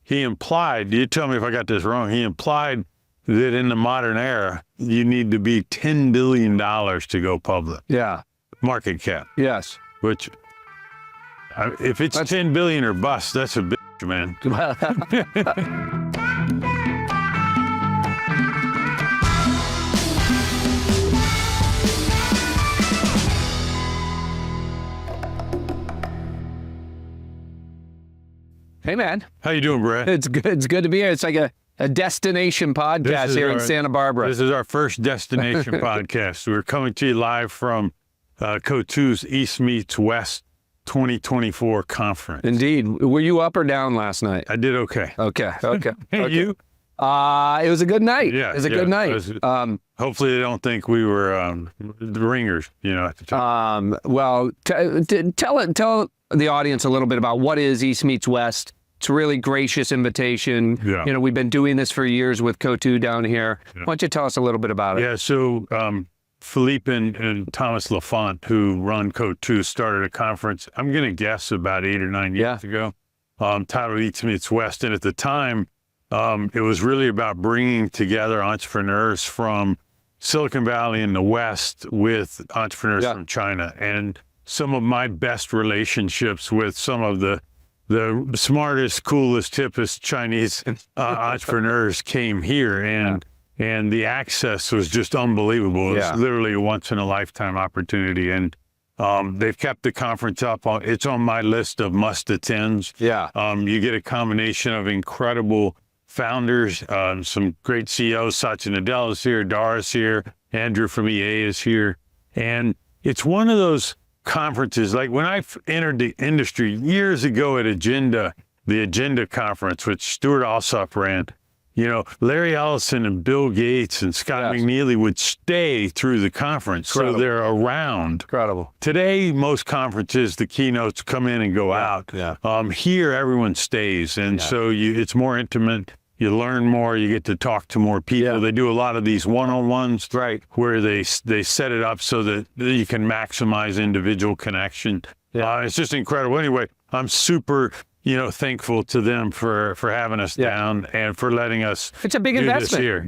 he implied, you tell me if I got this wrong, he implied that in the modern era, you need to be $10 billion to go public. Yeah. Market cap. Yes. Which, if it's 10 billion or bust, that's a bitch, man. Hey, man. How you doing, Brad? It's good. It's good to be here. It's like a destination podcast here in Santa Barbara. This is our first destination podcast. We're coming to you live from Coatue's East Meets West 2024 conference. Indeed. Were you up or down last night? I did okay. Okay. Hey, you? It was a good night. Yeah. It was a good night. Hopefully they don't think we were the ringers, at the time. Well, tell the audience a little bit about what is East Meets West. It's a really gracious invitation. Yeah. We've been doing this for years with Coatue down here. Yeah. Why don't you tell us a little bit about it? Yeah, so Phillipe and Thomas Laffont, who run Coatue, started a conference, I'm going to guess about 8 or 9 years ago, titled East Meets West. And at the time, it was really about bringing together entrepreneurs from Silicon Valley in the West with entrepreneurs from China. And some of my best relationships with some of the smartest, coolest, hippest Chinese entrepreneurs came here, and the access was just unbelievable. It was literally a once-in-a-lifetime opportunity, and they've kept the conference up. It's on my list of must-attends. Yeah. You get a combination of incredible founders, some great CEOs. Satya Nadella is here, Dara's here, Andrew from EA is here, and it's one of those conferences, like when I entered the industry years ago at the Agenda conference, which Stuart Alsop ran, Larry Ellison and Bill Gates and Scott McNealy would stay through the conference. So they're around. Incredible. Today, most conferences, the keynotes come in and go out. Yeah. Here, everyone stays. And so it's more intimate. You learn more, you get to talk to more people. Yeah. They do a lot of these one-on-ones where they set it up so that you can maximize individual connection. Yeah. It's just incredible. Anyway, I'm super, thankful to them for having us down and for letting us It's a big do investment. This here.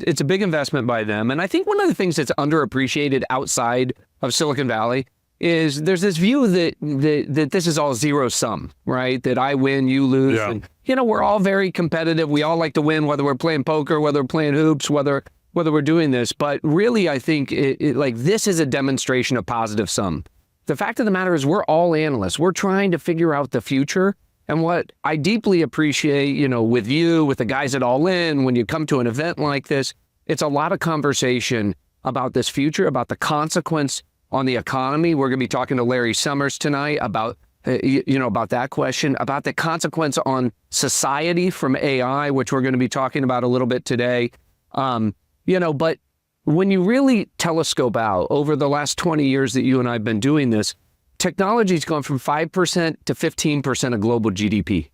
It's a big investment by them. And I think one of the things that's underappreciated outside of Silicon Valley is there's this view that this is all zero sum, right? That I win, you lose. Yeah. And, we're all very competitive. We all like to win, whether we're playing poker, whether we're playing hoops, whether we're doing this. But really, I think this is a demonstration of positive sum. The fact of the matter is we're all analysts. We're trying to figure out the future. And what I deeply appreciate, with you, with the guys at All In, when you come to an event like this, it's a lot of conversation about this future, about the consequence on the economy. We're going to be talking to Larry Summers tonight about, about that question, about the consequence on society from AI, which we're going to be talking about a little bit today. But when you really telescope out over the last 20 years that you and I have been doing this, technology's gone from 5% to 15% of global GDP,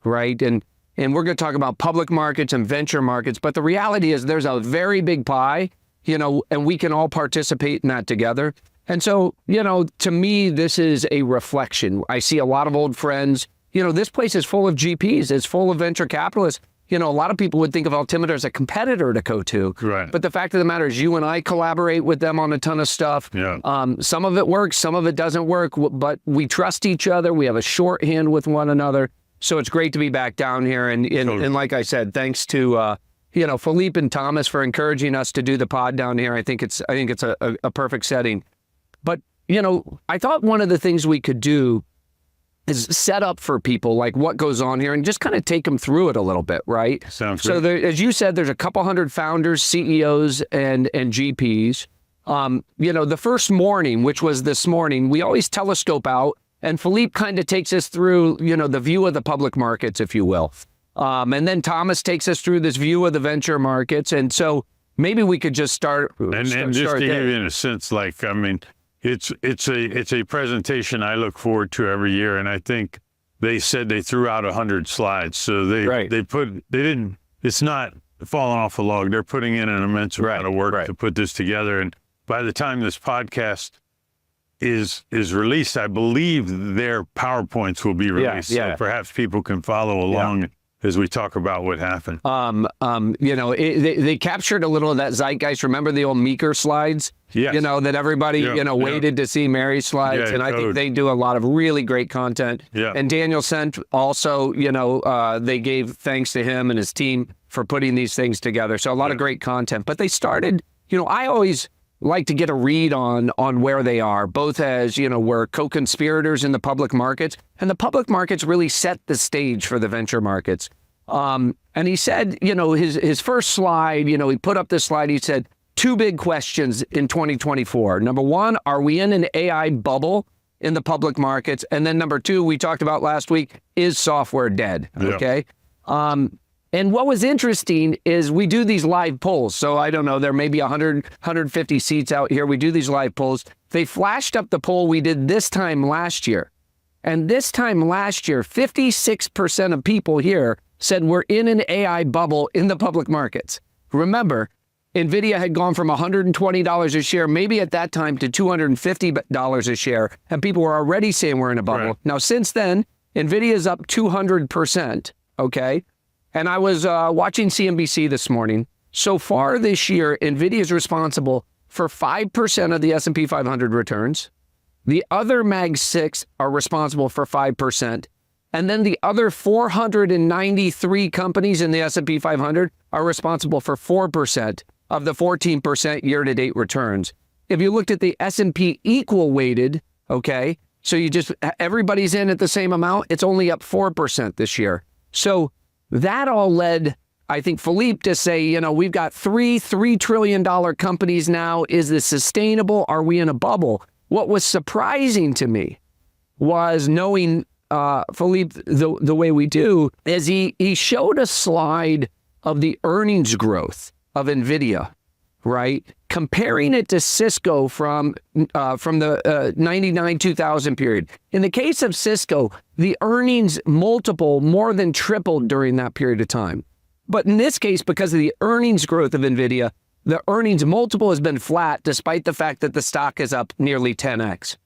right? And we're going to talk about public markets and venture markets, but the reality is there's a very big pie, and we can all participate in that together. And so, to me, this is a reflection. I see a lot of old friends. This place is full of GPs. It's full of venture capitalists. A lot of people would think of Altimeter as a competitor to Coatue. Right. But the fact of the matter is you and I collaborate with them on a ton of stuff. Yeah. Some of it works, some of it doesn't work, but we trust each other. We have a shorthand with one another. So it's great to be back down here. And like I said, thanks to Phillipe and Thomas for encouraging us to do the pod down here. I think it's a perfect setting. But, I thought one of the things we could do is set up for people like what goes on here and just kind of take them through it a little bit, right? Sounds so good. as you said, there's a couple hundred founders, CEOs, and GPs. The first morning, which was this morning, we always telescope out, and Phillipe kind of takes us through, the view of the public markets, if you will. And then Thomas takes us through this view of the venture markets. And so maybe we could just start. And just to give you in a sense, it's a presentation I look forward to every year, and I think they said they threw out 100 slides. So it's not falling off a log. They're putting in an immense amount of work to put this together. And by the time this podcast is released, I believe their PowerPoints will be released. So perhaps people can follow along as we talk about what happened. You know, they captured a little of that zeitgeist. Remember the old Meeker slides? Yes. You know, that everybody, waited to see Mary's slides. Yeah, and I think they do a lot of really great content. Yeah. And Daniel sent also, they gave thanks to him and his team for putting these things together. So a lot of great content. But they started, I always like to get a read on where they are, both as, we're co-conspirators in the public markets, and the public markets really set the stage for the venture markets. And he said, his first slide, he put up this slide, he said, 2 big questions in 2024. Number 1, are we in an AI bubble in the public markets? And then number 2, we talked about last week, is software dead? Okay. And what was interesting is we do these live polls. So I don't know, there may be 100, 150 seats out here. We do these live polls. They flashed up the poll we did this time last year. And this time last year, 56% of people here said we're in an AI bubble in the public markets. Remember, NVIDIA had gone from $120 a share, maybe at that time, to $250 a share. And people were already saying we're in a bubble. Right. Now, since then, NVIDIA is up 200%, okay? And I was watching CNBC this morning. So far this year, NVIDIA is responsible for 5% of the S&P 500 returns. The other Mag 6 are responsible for 5%. And then the other 493 companies in the S&P 500 are responsible for 4% of the 14% year-to-date returns. If you looked at the S&P equal weighted, okay, so everybody's in at the same amount, it's only up 4% this year. So that all led, I think, Phillipe to say, we've got $3 trillion companies now. Is this sustainable? Are we in a bubble? What was surprising to me was knowing Phillipe the way we do, is he showed a slide of the earnings growth of NVIDIA, right? Comparing it to Cisco from the 99-2000 period. In the case of Cisco, the earnings multiple more than tripled during that period of time. But in this case, because of the earnings growth of NVIDIA, the earnings multiple has been flat despite the fact that the stock is up nearly 10x.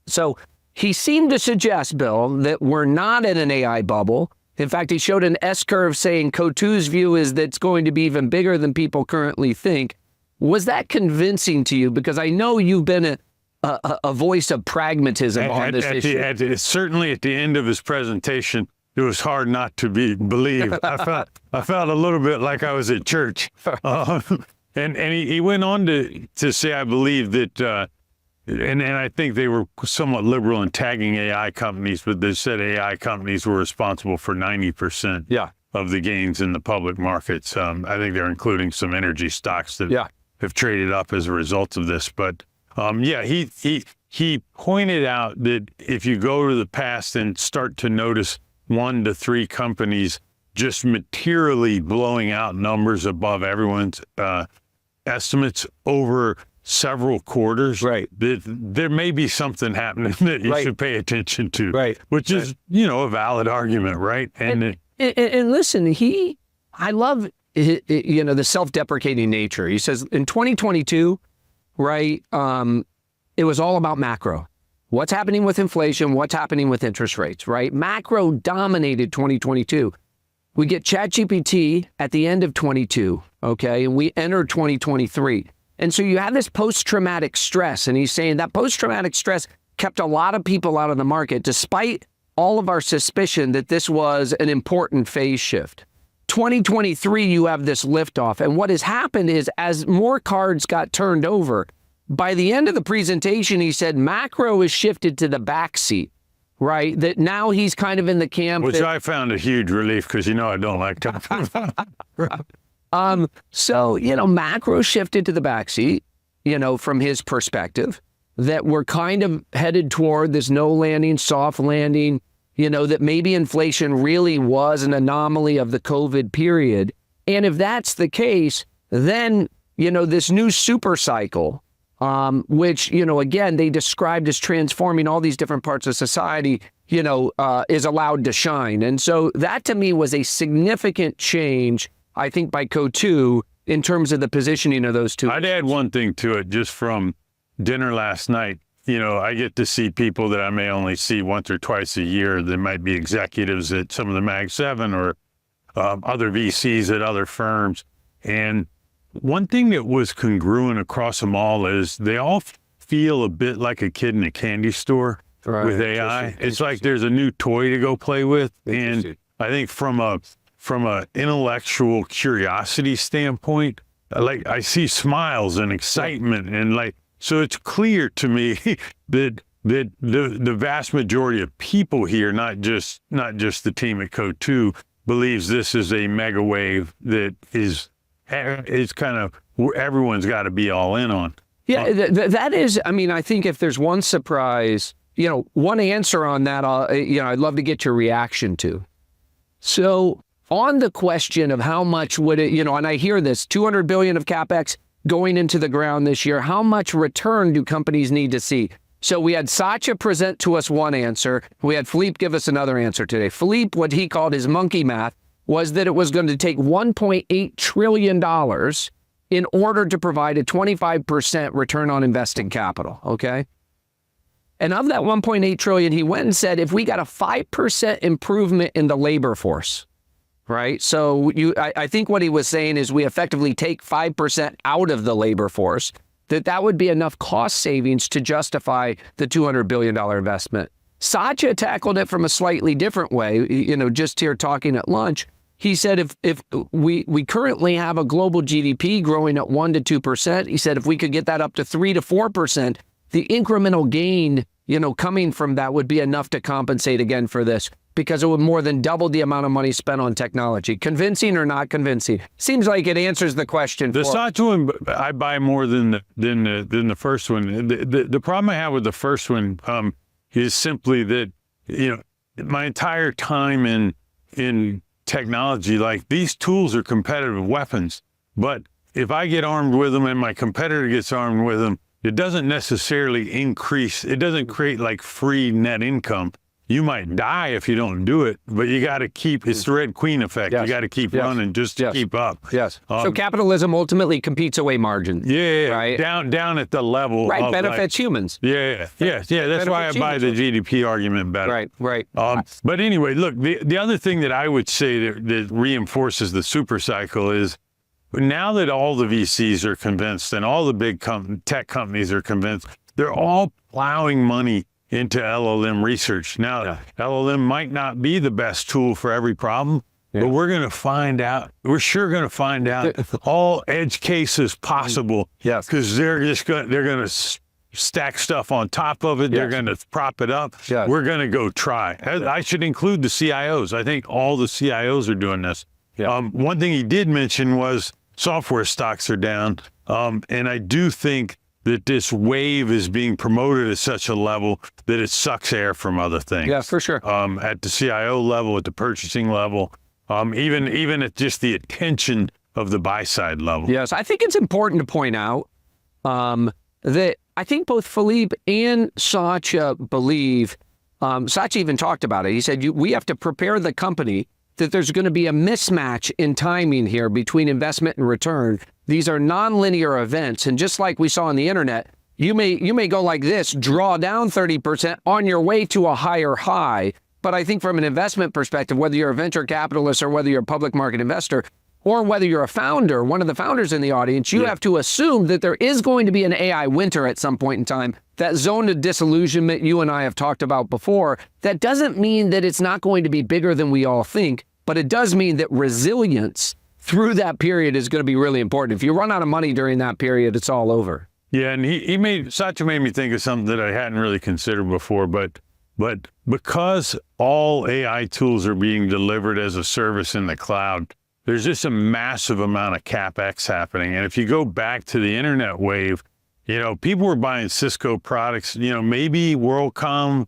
So he seemed to suggest, Bill, that we're not in an AI bubble. In fact, he showed an S-curve saying Coatue's view is that it's going to be even bigger than people currently think. Was that convincing to you? Because I know you've been a voice of pragmatism on this issue. Certainly at the end of his presentation, it was hard not to believe. I felt a little bit like I was at church. And he went on to say, I believe that, and I think they were somewhat liberal in tagging AI companies, but they said AI companies were responsible for 90% of the gains in the public markets. I think they're including some energy stocks that have traded up as a result of this. But he pointed out that if you go to the past and start to notice 1 to 3 companies just materially blowing out numbers above everyone's estimates over several quarters, right? There may be something happening that you should pay attention to, right? Which is, a valid argument, right? And listen, I love the self-deprecating nature. He says in 2022, right? It was all about macro. What's happening with inflation? What's happening with interest rates, right? Macro dominated 2022. We get ChatGPT at the end of 22, okay? And we enter 2023. And so you have this post-traumatic stress. And he's saying that post-traumatic stress kept a lot of people out of the market, despite all of our suspicion that this was an important phase shift. 2023, you have this liftoff. And what has happened is as more cards got turned over, by the end of the presentation, he said macro is shifted to the backseat. Right, that now he's kind of in the camp. Which I found a huge relief because, I don't like talking about. So, macro shifted to the backseat, from his perspective, that we're kind of headed toward this no landing, soft landing, that maybe inflation really was an anomaly of the COVID period. And if that's the case, then, this new super cycle, which, again, they described as transforming all these different parts of society, is allowed to shine. And so that to me was a significant change, I think, by Coatue in terms of the positioning of those two. I'd add one thing to it just from dinner last night. I get to see people that I may only see once or twice a year. There might be executives at some of the Mag 7 or other VCs at other firms. And one thing that was congruent across them all is they all feel a bit like a kid in a candy store with AI. It's like there's a new toy to go play with. And I think from a intellectual curiosity standpoint, like I see smiles and excitement and so it's clear to me that the vast majority of people here, not just the team at Coatue, believes this is a mega wave that is kind of everyone's got to be all in on. Yeah, that is. I mean, I think if there's one surprise, one answer on that, I'd love to get your reaction to. So on the question of how much would it, and I hear this, $200 billion of CapEx going into the ground this year, how much return do companies need to see? So we had Satya present to us one answer. We had Phillipe give us another answer today. Phillipe, what he called his monkey math, was that it was going to take $1.8 trillion in order to provide a 25% return on invested capital, okay? And of that 1.8 trillion, he went and said, if we got a 5% improvement in the labor force, right? So I think what he was saying is we effectively take 5% out of the labor force, that would be enough cost savings to justify the $200 billion investment. Satya tackled it from a slightly different way, just here talking at lunch. He said if we currently have a global GDP growing at 1 to 2%, he said if we could get that up to 3 to 4%, the incremental gain, coming from that would be enough to compensate again for this, because it would more than double the amount of money spent on technology. Convincing or not convincing? Seems like it answers the question. The Satya one, I buy more than the first one. The problem I have with the first one is simply that my entire time in technology, like these tools are competitive weapons, but if I get armed with them and my competitor gets armed with them, it doesn't necessarily increase. It doesn't create like free net income. You might die if you don't do it, but you got to keep, it's the Red Queen effect. Yes. You got to keep running just to keep up. Yes. So capitalism ultimately competes away margins. Yeah. Right? Down at the level. Right. Of benefits humans. Yeah. That's why I buy the GDP argument better. Right. But anyway, look, the other thing that I would say that reinforces the super cycle is now that all the VCs are convinced and all the big tech companies are convinced, they're all plowing money into LLM research. Now, LLM might not be the best tool for every problem, but we're going to find out. We're sure going to find out all edge cases possible. Yes, because they're going to stack stuff on top of it. They're going to prop it up. Yes. We're going to go try. I should include the CIOs. I think all the CIOs are doing this. One thing he did mention was software stocks are down, and I do think that this wave is being promoted at such a level that it sucks air from other things. Yeah, for sure. At the CIO level, at the purchasing level, even at just the attention of the buy side level. Yes, I think it's important to point out that I think both Phillipe and Satya believe, Satya even talked about it. He said, we have to prepare the company that there's going to be a mismatch in timing here between investment and return. These are nonlinear events. And just like we saw on the internet, you may go like this, draw down 30% on your way to a higher high. But I think from an investment perspective, whether you're a venture capitalist or whether you're a public market investor, or whether you're a founder, one of the founders in the audience, you have to assume that there is going to be an AI winter at some point in time. That zone of disillusionment you and I have talked about before, that doesn't mean that it's not going to be bigger than we all think, but it does mean that resilience through that period is going to be really important. If you run out of money during that period, it's all over. Yeah, and Satya made me think of something that I hadn't really considered before, but because all AI tools are being delivered as a service in the cloud, there's just a massive amount of CapEx happening. And if you go back to the internet wave, people were buying Cisco products, maybe WorldCom,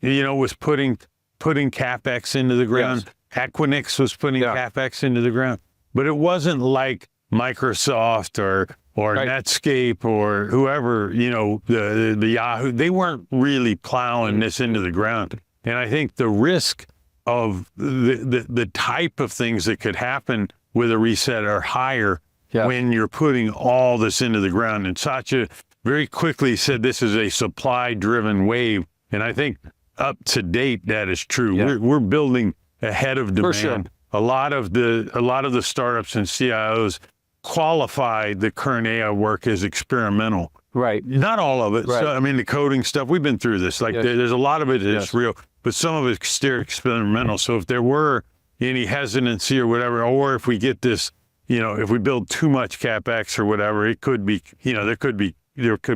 was putting CapEx into the ground. Yes. Equinix was putting CapEx into the ground. But it wasn't like Microsoft or Netscape or whoever, the Yahoo. They weren't really plowing this into the ground. And I think the risk of the type of things that could happen with a reset are higher when you're putting all this into the ground. And Satya very quickly said this is a supply-driven wave, and I think up to date that is true. Yeah. We're building ahead of demand. For sure. A lot of the startups and CIOs qualify the current AI work as experimental. Right. Not all of it. Right. So, I mean, the coding stuff, we've been through this. Like, Yes. there's a lot of it that's Yes. real, but some of it's still experimental. So if there were any hesitancy or whatever, or if we get this, if we build too much CapEx or whatever, it could be, there could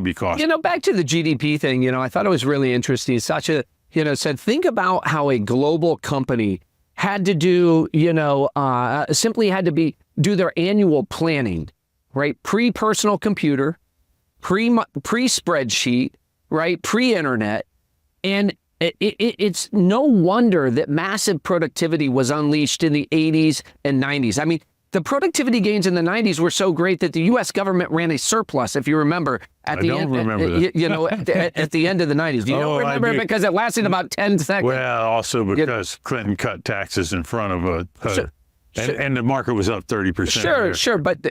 be cost. Back to the GDP thing, I thought it was really interesting. Satya, said, think about how a global company had to do, simply had to do their annual planning, right? Pre-personal computer, pre-spreadsheet, right? Pre-internet. And it's no wonder that massive productivity was unleashed in the 80s and 90s. I mean, the productivity gains in the 90s were so great that the U.S. government ran a surplus, if you remember, at the end of the 90s. You don't remember it because it lasted about 10 seconds. Well, also because Clinton cut taxes in front of and the market was up 30%. Sure. But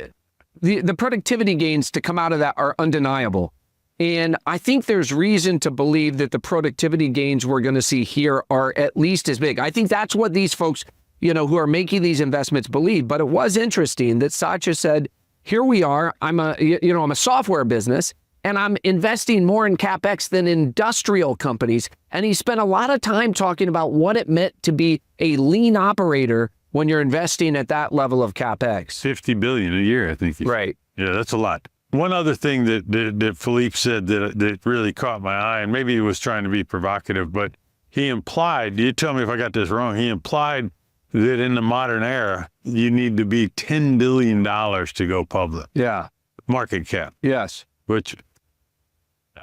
the productivity gains to come out of that are undeniable. And I think there's reason to believe that the productivity gains we're going to see here are at least as big. I think that's what these folks, who are making these investments believe. But it was interesting that Satya said, here we are, I'm a software business and I'm investing more in CapEx than industrial companies. And he spent a lot of time talking about what it meant to be a lean operator when you're investing at that level of CapEx. $50 billion a year, I think. Right. Yeah, that's a lot. One other thing that Phillipe said that really caught my eye, and maybe he was trying to be provocative, but he implied, you tell me if I got this wrong, he implied that in the modern era, you need to be $10 billion to go public. Yeah. Market cap. Yes. Which,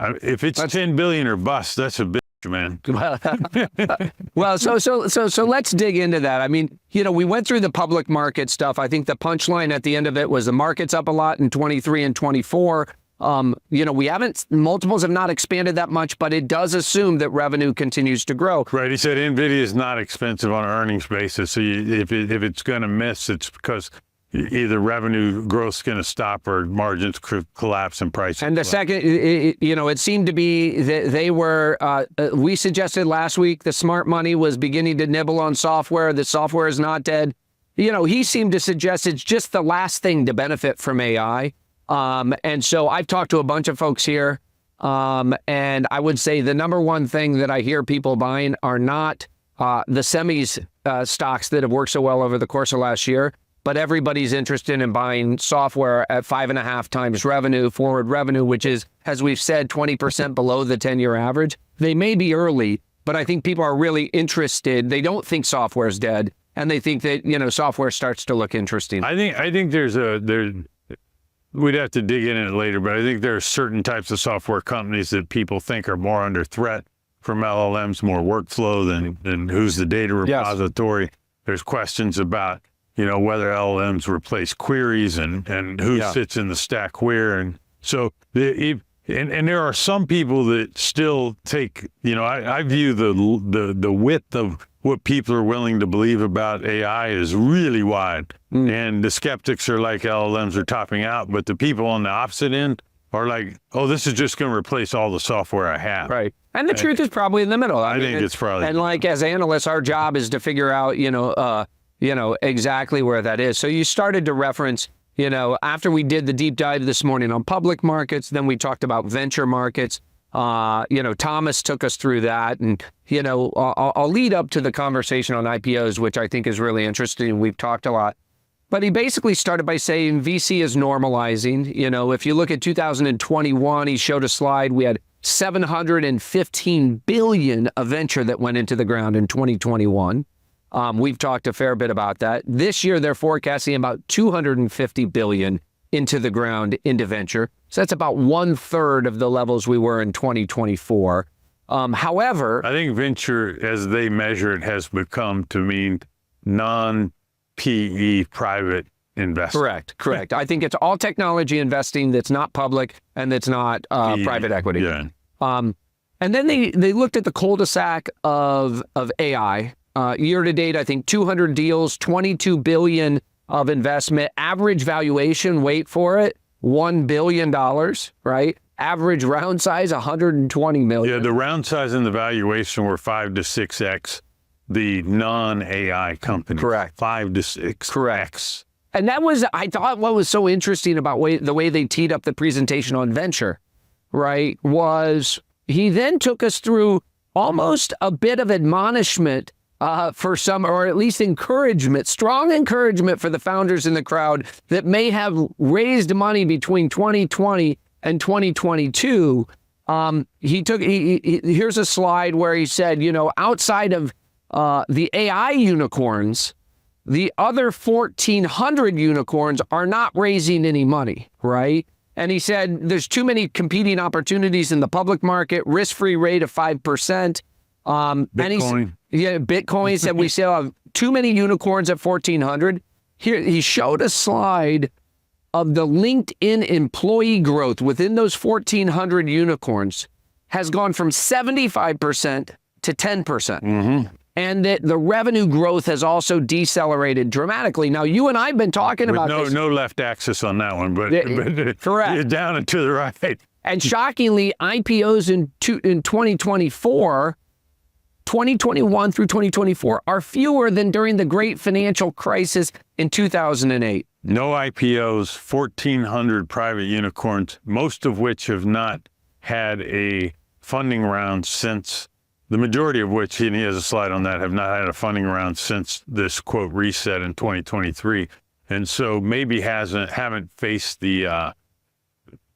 if it's 10 billion or bust, that's a bitch, man. Well, so let's dig into that. I mean, we went through the public market stuff. I think the punchline at the end of it was the market's up a lot in 23 and 24. Multiples have not expanded that much, but it does assume that revenue continues to grow. Right. He said NVIDIA is not expensive on an earnings basis. So if it's going to miss, it's because either revenue growth's going to stop or margins collapse and prices. And the second, it seemed to be that they were, we suggested last week the smart money was beginning to nibble on software. The software is not dead. He seemed to suggest it's just the last thing to benefit from AI. And so I've talked to a bunch of folks here, and I would say the number one thing that I hear people buying are not the semis stocks that have worked so well over the course of last year, but everybody's interested in buying software at 5.5 times forward revenue, which is, as we've said, 20% below the 10-year average. They may be early, but I think people are really interested. They don't think software is dead, and they think that, software starts to look interesting. I think we'd have to dig in it later, but I think there are certain types of software companies that people think are more under threat from LLMs, more workflow than who's the data repository. Yes. There's questions about, whether LLMs replace queries and who sits in the stack where. And so, and there are some people that still take, I view the width of what people are willing to believe about AI is really wide. And the skeptics are like LLMs are topping out, but the people on the opposite end are like, oh, this is just going to replace all the software I have. Right. And the truth is probably in the middle. I think it's probably. And like as analysts, our job is to figure out, exactly where that is. So you started to reference, after we did the deep dive this morning on public markets, then we talked about venture markets. Thomas took us through that, and I'll lead up to the conversation on IPOs, which I think is really interesting. We've talked a lot, but he basically started by saying VC is normalizing. If you look at 2021, he showed a slide. We had 715 billion of venture that went into the ground in 2021. We've talked a fair bit about that. This year, they're forecasting about 250 billion into the ground into venture. So that's about 1/3 of the levels we were in 2024. However, I think venture, as they measure it, has become to mean non-PE private investment. Correct. I think it's all technology investing that's not public and that's not private equity. Yeah. And then they looked at the cul-de-sac of AI. Year to date, I think 200 deals, 22 billion of investment, average valuation, wait for it, $1 billion, right? Average round size, 120 million. Yeah, the round size and the valuation were 5 to 6x the non-AI company. Correct. 5 to 6x. Correct. And that was, I thought, what was so interesting about the way they teed up the presentation on venture, right, was he then took us through almost a bit of admonishment for some, or at least encouragement, strong encouragement for the founders in the crowd that may have raised money between 2020 and 2022. Here's a slide where he said, outside of the AI unicorns, the other 1,400 unicorns are not raising any money, right? And he said there's too many competing opportunities in the public market, risk-free rate of 5%. Bitcoin. Bitcoin. He said we still have too many unicorns at 1,400. Here, he showed a slide of the LinkedIn employee growth within those 1,400 unicorns has gone from 75% to 10%. Mm-hmm. And that the revenue growth has also decelerated dramatically. Now, you and I have been talking about this. No left axis on that one, but correct. Down and to the right. And shockingly, IPOs in 2024, 2021 through 2024, are fewer than during the great financial crisis in 2008. No IPOs, 1,400 private unicorns, most of which have not had a funding round since, the majority of which, and he has a slide on that, have not had a funding round since this, quote, reset in 2023. And so maybe haven't faced the,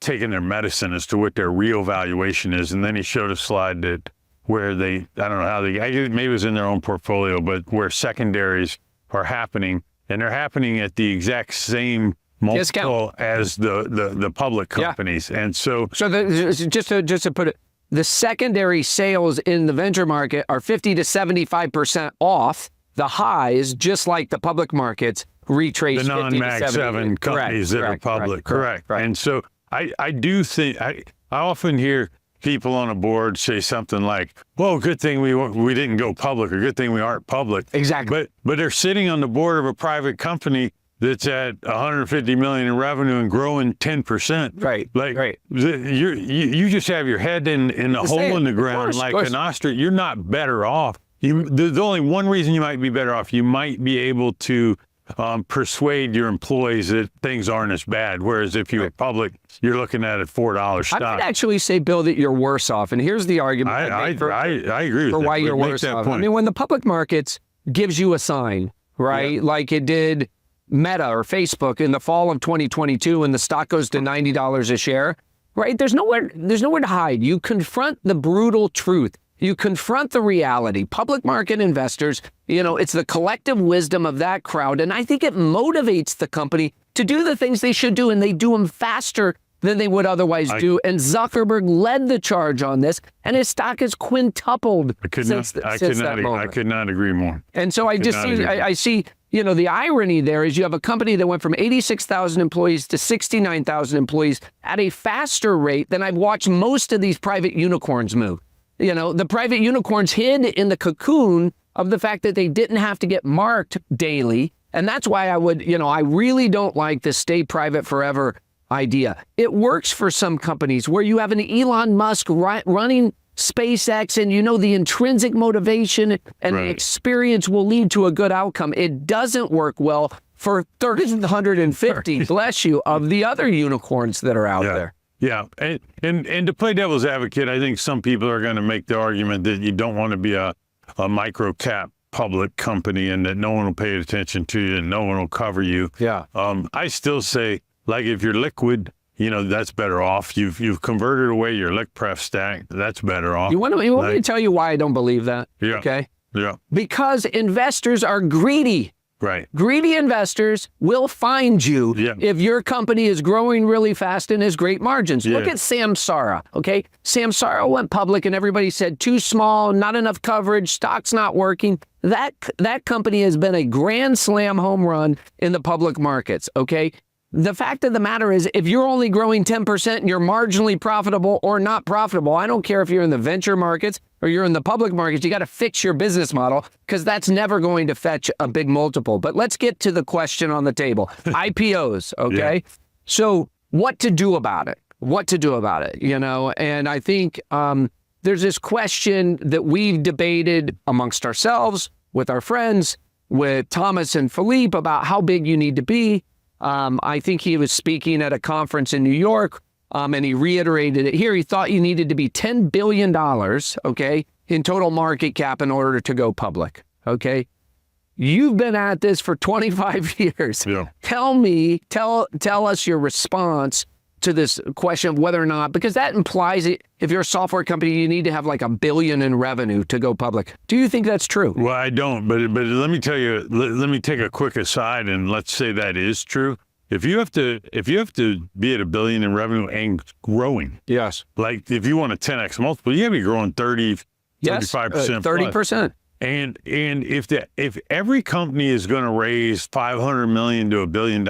taken their medicine as to what their real valuation is. And then he showed a slide that where they, I don't know how they, maybe it was in their own portfolio, but where secondaries are happening, and they're happening at the exact same multiple as the public companies. Yeah. And so just to put it, the secondary sales in the venture market are 50 to 75% off the highs, just like the public markets retrace the non-Mag 7 companies that are public. Correct. And so I do think, I often hear people on a board say something like, well, good thing we didn't go public, or good thing we aren't public. Exactly. But they're sitting on the board of a private company that's at 150 million in revenue and growing 10%. Right. Like you just have your head in a hole in the ground like an ostrich. You're not better off. There's only one reason you might be better off. You might be able to persuade your employees that things aren't as bad. Whereas if you're public, you're looking at a $4 stock. I would actually say, Bill, that you're worse off. And here's the argument I agree with for that, why you're worse off. Point. I mean, when the public markets gives you a sign, right, like it did Meta or Facebook in the fall of 2022, and the stock goes to $90 a share, right? There's nowhere to hide. You confront the brutal truth. You confront the reality. Public market investors, it's the collective wisdom of that crowd. And I think it motivates the company to do the things they should do, and they do them faster than they would otherwise do. And Zuckerberg led the charge on this, and his stock has quintupled since that moment. I could not agree more. And so I see, the irony there is you have a company that went from 86,000 employees to 69,000 employees at a faster rate than I've watched most of these private unicorns move. The private unicorns hid in the cocoon of the fact that they didn't have to get marked daily. And that's why I really don't like the stay private forever idea. It works for some companies where you have an Elon Musk running SpaceX, and the intrinsic motivation and the experience will lead to a good outcome. It doesn't work well for 350, bless you, of the other unicorns that are out there. Yeah, and to play devil's advocate, I think some people are going to make the argument that you don't want to be a micro cap public company and that no one will pay attention to you and no one will cover you. Yeah. I still say, like, if you're liquid, that's better off. You've converted away your lick pref stack. That's better off. You want me to tell you why I don't believe that? Yeah. Okay. Yeah. Because investors are greedy. Right. Greedy investors will find you if your company is growing really fast and has great margins. Look at Samsara, okay? Samsara went public and everybody said too small, not enough coverage, stock's not working. That company has been a grand slam home run in the public markets, okay? The fact of the matter is, if you're only growing 10% and you're marginally profitable or not profitable, I don't care if you're in the venture markets or you're in the public markets, you got to fix your business model, because that's never going to fetch a big multiple. But let's get to the question on the table. IPOs, okay? So what to do about it? what to do about it, And I think there's this question that we've debated amongst ourselves, with our friends, with Thomas and Phillipe, about how big you need to be. I think he was speaking at a conference in New York, and he reiterated it here. He thought you needed to be $10 billion, okay, in total market cap in order to go public, okay? You've been at this for 25 years. Yeah. Tell us your response to this question of whether or not, because that implies if you're a software company, you need to have like $1 billion in revenue to go public. Do you think that's true? Well, I don't, but let me tell you, let me take a quick aside, and let's say that is true. If you have to be at $1 billion in revenue and growing, yes, like if you want a 10x multiple, you got to be growing 35%, 30%. And if every company is going to raise $500 million to $1 billion,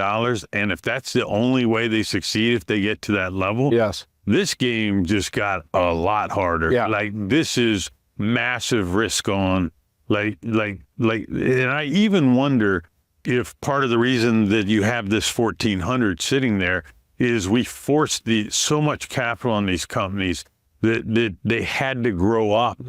and if that's the only way they succeed, if they get to that level, yes, this game just got a lot harder. Yeah. Like this is massive risk on, and I even wonder if part of the reason that you have this 1,400 sitting there is we forced so much capital on these companies that they had to grow up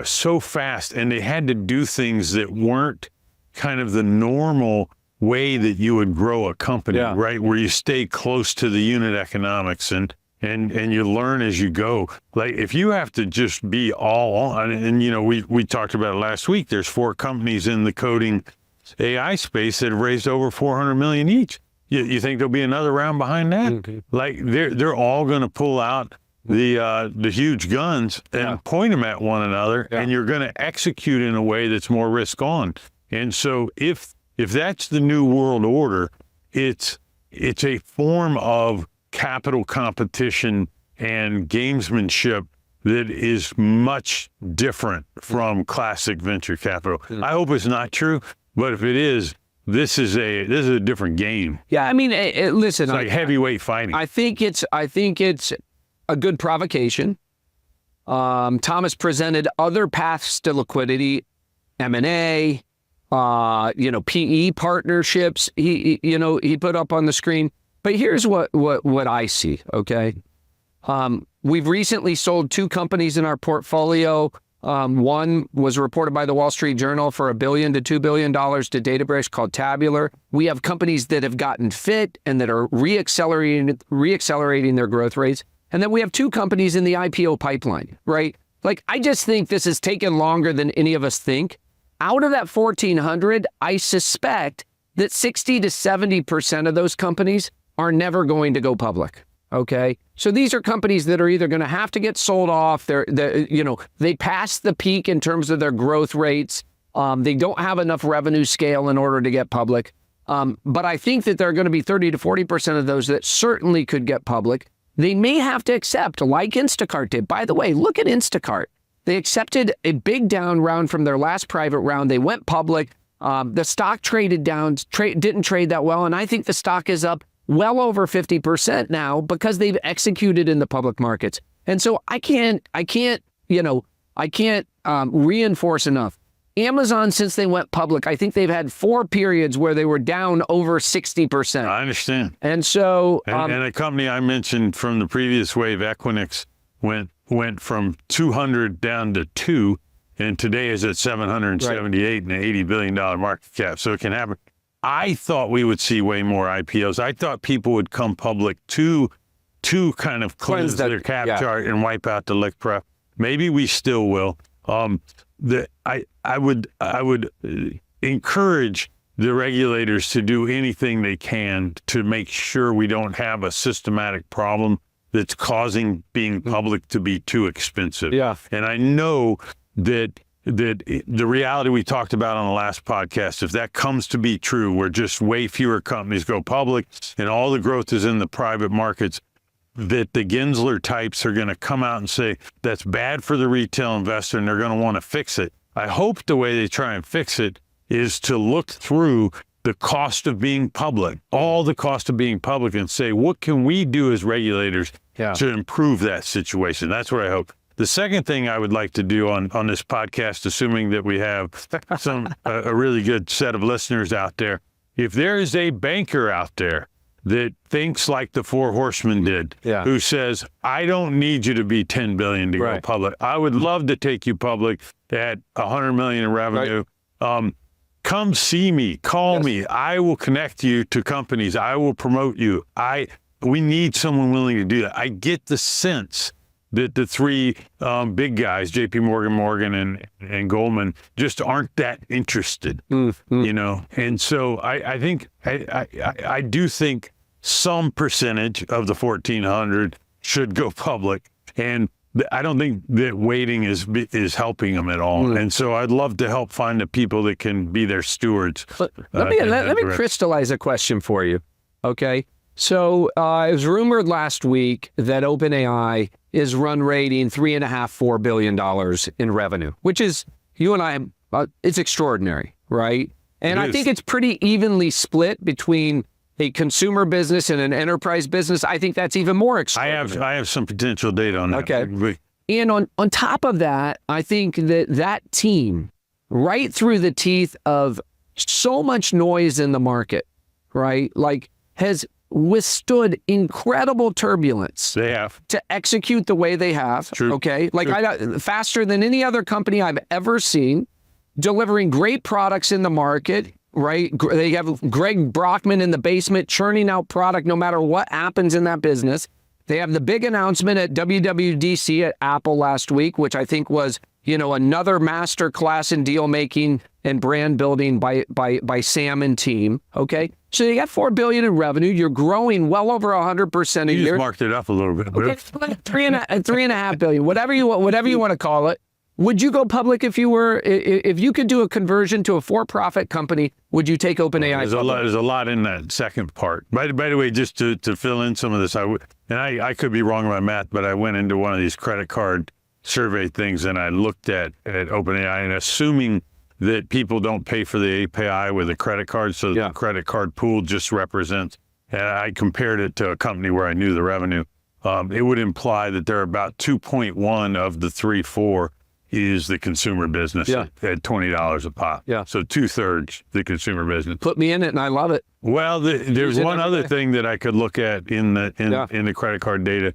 so fast, and they had to do things that weren't kind of the normal way that you would grow a company, right? Where you stay close to the unit economics and you learn as you go. Like if you have to just be all on, and we talked about it last week, there's 4 companies in the coding AI space that have raised over 400 million each. You think there'll be another round behind that? Mm-hmm. Like they're all going to pull out the huge guns and point them at one another, and you're going to execute in a way that's more risk on. And so if that's the new world order, it's a form of capital competition and gamesmanship that is much different from classic venture capital. I hope it's not true, but if it is, this is a different game. Yeah, I mean, listen, it's like heavyweight fighting. I think it's a good provocation. Thomas presented other paths to liquidity, M&A, PE partnerships. He put up on the screen. But here's what I see. Okay, we've recently sold 2 companies in our portfolio. One was reported by the Wall Street Journal for $1 billion to $2 billion to Databricks, called Tabular. We have companies that have gotten fit and that are reaccelerating their growth rates. And then we have 2 companies in the IPO pipeline, right? Like, I just think this has taken longer than any of us think. Out of that 1,400, I suspect that 60 to 70% of those companies are never going to go public, okay? So these are companies that are either going to have to get sold off, they passed the peak in terms of their growth rates, they don't have enough revenue scale in order to get public. But I think that there are going to be 30 to 40% of those that certainly could get public. They may have to accept, like Instacart did. By the way, look at Instacart. They accepted a big down round from their last private round. They went public. The stock traded down, didn't trade that well. And I think the stock is up well over 50% now because they've executed in the public markets. And so I can't reinforce enough. Amazon, since they went public, I think they've had 4 periods where they were down over 60%. I understand. And so... And a company I mentioned from the previous wave, Equinix, went from 200 down to 2, and today is at 778 and an $80 billion market cap. So it can happen. I thought we would see way more IPOs. I thought people would come public to kind of cleanse their cap chart and wipe out the lick prep. Maybe we still will. I would encourage the regulators to do anything they can to make sure we don't have a systematic problem that's causing being public to be too expensive. Yeah. And I know that the reality we talked about on the last podcast, if that comes to be true, where just way fewer companies go public and all the growth is in the private markets, that the Gensler types are going to come out and say that's bad for the retail investor and they're going to want to fix it. I hope the way they try and fix it is to look through the cost of being public, all the cost of being public, and say, what can we do as regulators to improve that situation? That's what I hope. The second thing I would like to do on this podcast, assuming that we have a really good set of listeners out there, if there is a banker out there that thinks like the Four Horsemen did, who says, I don't need you to be 10 billion to go public. I would love to take you public at 100 million in revenue. Come see me, call me. I will connect you to companies. I will promote you. We need someone willing to do that. I get the sense that the three big guys, JP Morgan, and Goldman, just aren't that interested, you know? And so I think, I do think some percentage of the 1,400 should go public. And I don't think that waiting is helping them at all. And so I'd love to help find the people that can be their stewards. Let me crystallize a question for you, okay? So it was rumored last week that OpenAI is run rating $3.5–4 billion in revenue, which is, you and I, it's extraordinary, right? And I think it's pretty evenly split between a consumer business and an enterprise business. I think that's even more extraordinary. I have some potential data on that. Okay. And on top of that, I think that team, right through the teeth of so much noise in the market, right, like has withstood incredible turbulence. They have. To execute the way they have. True. Okay. Like faster than any other company I've ever seen, delivering great products in the market, right? They have Greg Brockman in the basement churning out product no matter what happens in that business. They have the big announcement at WWDC at Apple last week, which I think was, you know, another master class in deal making and brand building by Sam and team. Okay. So you got $4 billion in revenue. You're growing well over 100% a year. You just marked it up a little bit. Okay, $3.5 billion, whatever you want to call it. Would you go public if you could do a conversion to a for-profit company? Would you take OpenAI? There's a lot in that second part. By the way, just to fill in some of this, I could be wrong about math, but I went into one of these credit card survey things and I looked at OpenAI, and assuming that people don't pay for the API with a credit card, so the credit card pool just represents, and I compared it to a company where I knew the revenue, it would imply that they're about 2.1 of the 3.4 is the consumer business at $20 a pop. Yeah. So 2/3 the consumer business. Put me in it and I love it. Well, there's one other thing that I could look at in the credit card data,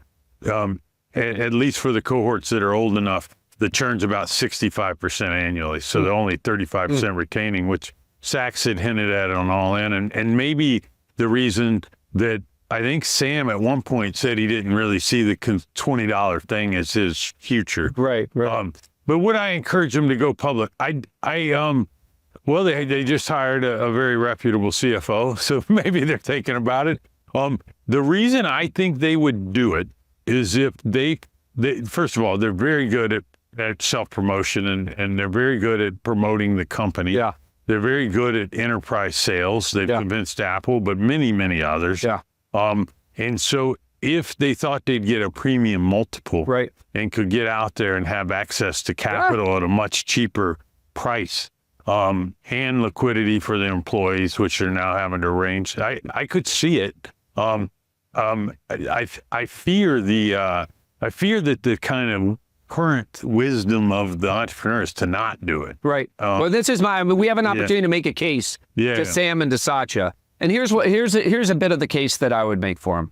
at least for the cohorts that are old enough. The churn's about 65% annually, so they're only 35% retaining, which Sachs had hinted at on All In, and maybe the reason that I think Sam at one point said he didn't really see the $20 thing as his future. Right. But would I encourage him to go public? Well, they just hired a very reputable CFO, so maybe they're thinking about it. The reason I think they would do it is if they first of all, they're very good at self-promotion and they're very good at promoting the company. Yeah. They're very good at enterprise sales. They've convinced Apple, but many, many others. Yeah. And so if they thought they'd get a premium multiple and could get out there and have access to capital at a much cheaper price, and liquidity for the employees, which they're now having to arrange, I could see it. I fear that the kind of current wisdom of the entrepreneurs to not do it. Right. Well, this is we have an opportunity to make a case to Sam and to Satya. And here's a bit of the case that I would make for him.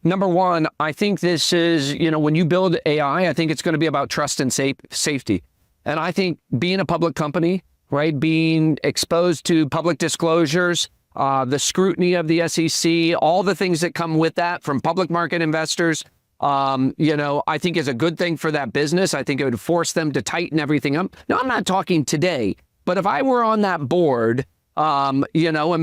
Number one, I think this is, when you build AI, I think it's going to be about trust and safety. And I think being a public company, right, being exposed to public disclosures, the scrutiny of the SEC, all the things that come with that from public market investors, I think is a good thing for that business. I think it would force them to tighten everything up. Now, I'm not talking today, but if I were on that board, and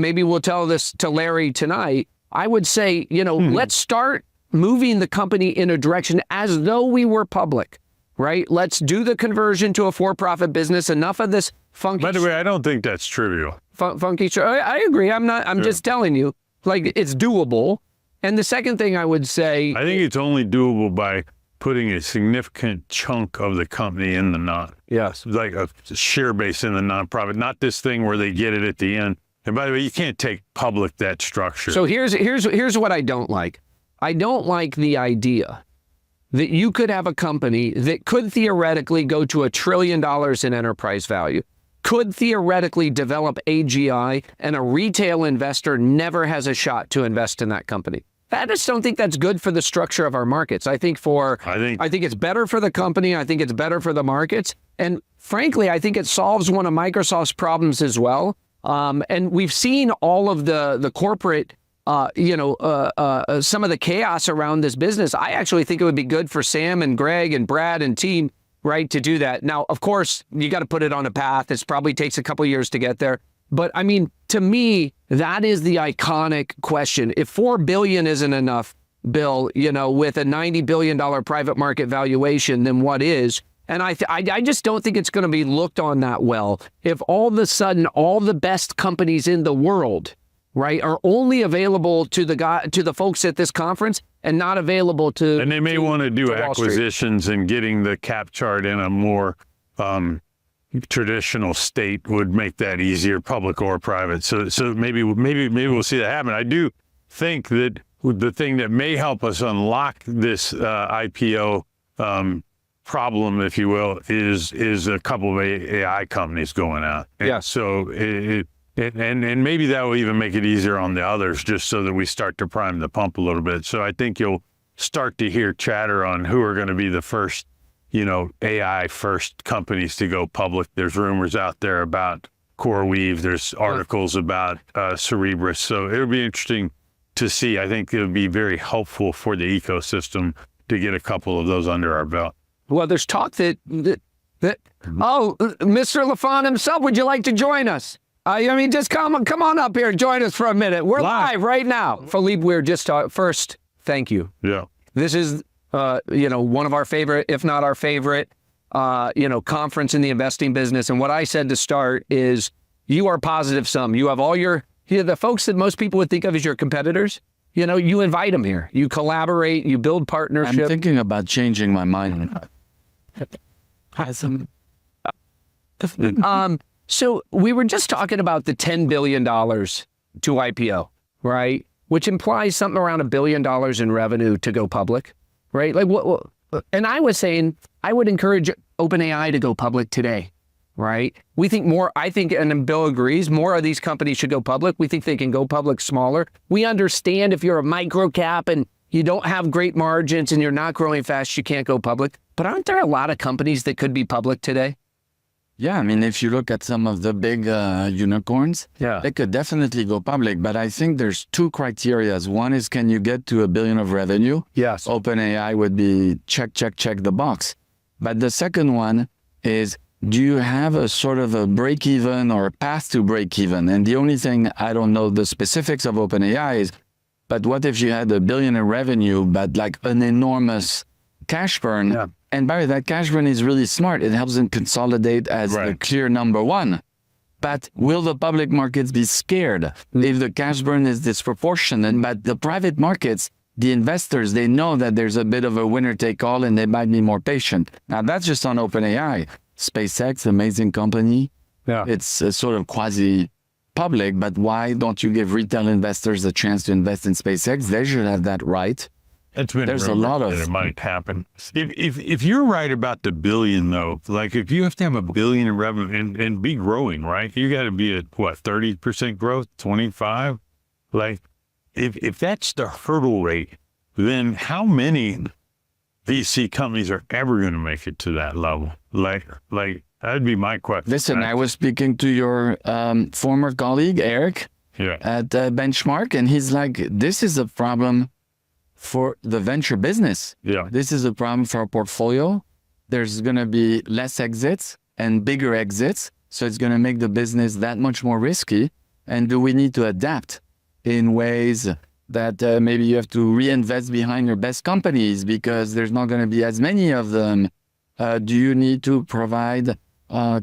maybe we'll tell this to Larry tonight, I would say, let's start moving the company in a direction as though we were public, right? Let's do the conversion to a for-profit business. Enough of this funky. By the way, I don't think that's trivial. Funky. I agree. I'm just telling you, like, it's doable. And the second thing I would say, I think it's only doable by putting a significant chunk of the company in the non. Yes. Like a share base in the nonprofit, not this thing where they get it at the end. And by the way, you can't take public that structure. So here's what I don't like. I don't like the idea that you could have a company that could theoretically go to $1 trillion in enterprise value. could theoretically develop AGI, and a retail investor never has a shot to invest in that company. I just don't think that's good for the structure of our markets. I think it's better for the company. I think it's better for the markets. And frankly, I think it solves one of Microsoft's problems as well. And we've seen all of the corporate, some of the chaos around this business. I actually think it would be good for Sam and Greg and Brad and team, right, to do that. Now, of course, you got to put it on a path. It probably takes a couple of years to get there. But I mean, to me, that is the iconic question. If $4 billion isn't enough, Bill, with a $90 billion private market valuation, then what is? And I just don't think it's going to be looked on that well. If all of a sudden all the best companies in the world, right, are only available to the folks at this conference and not available to. And they may want to do acquisitions, and getting the cap chart in a more traditional state would make that easier, public or private. So maybe we'll see that happen. I do think that the thing that may help us unlock this IPO problem, if you will, is a couple of AI companies going out. Yeah. So and maybe that will even make it easier on the others, just so that we start to prime the pump a little bit. So I think you'll start to hear chatter on who are going to be the first, AI first companies to go public. There's rumors out there about CoreWeave. There's articles about Cerebras. So it'll be interesting to see. I think it'll be very helpful for the ecosystem to get a couple of those under our belt. Well, there's talk that Mr. Laffont himself, would you like to join us? Just come on up here and join us for a minute. We're live right now. Phillipe, we're just talking. First, thank you. Yeah. This is, one of our favorite, if not our favorite, conference in the investing business. And what I said to start is, you are positive sum. You have all the folks that most people would think of as your competitors. You invite them here. You collaborate. You build partnership. I'm thinking about changing my mind. So we were just talking about the $10 billion to IPO, right? Which implies something around $1 billion in revenue to go public, right? Like what? And I was saying I would encourage OpenAI to go public today, right? We think more. I think, and Bill agrees, more of these companies should go public. We think they can go public smaller. We understand if you're a micro cap and you don't have great margins and you're not growing fast, you can't go public. But aren't there a lot of companies that could be public today? Yeah, if you look at some of the big unicorns, they could definitely go public. But I think there's two criteria. One is, can you get to $1 billion of revenue? Yes. OpenAI would be check the box. But the second one is, do you have a sort of a break even or a path to break even? And the only thing, I don't know the specifics of OpenAI is, but what if you had $1 billion in revenue, but like an enormous cash burn? Yeah. And Barry, that cash burn is really smart. It helps them consolidate as the clear number one. But will the public markets be scared if the cash burn is disproportionate? But the private markets, the investors, they know that there's a bit of a winner take all and they might be more patient. Now that's just on OpenAI. SpaceX, amazing company. Yeah. It's a sort of quasi public, but why don't you give retail investors a chance to invest in SpaceX? They should have that right. There's a lot of it might happen. If you're right about the billion, though, like if you have to have $1 billion in revenue and be growing, right? You got to be at 30% growth, 25. Like if that's the hurdle rate, then how many VC companies are ever going to make it to that level? Like that'd be my question. Listen, I was speaking to your former colleague Eric at Benchmark, and he's like, "This is a problem for the venture business. Yeah. This is a problem for our portfolio. There's going to be less exits and bigger exits. So it's going to make the business that much more risky. And do we need to adapt in ways that maybe you have to reinvest behind your best companies because there's not going to be as many of them? Do you need to provide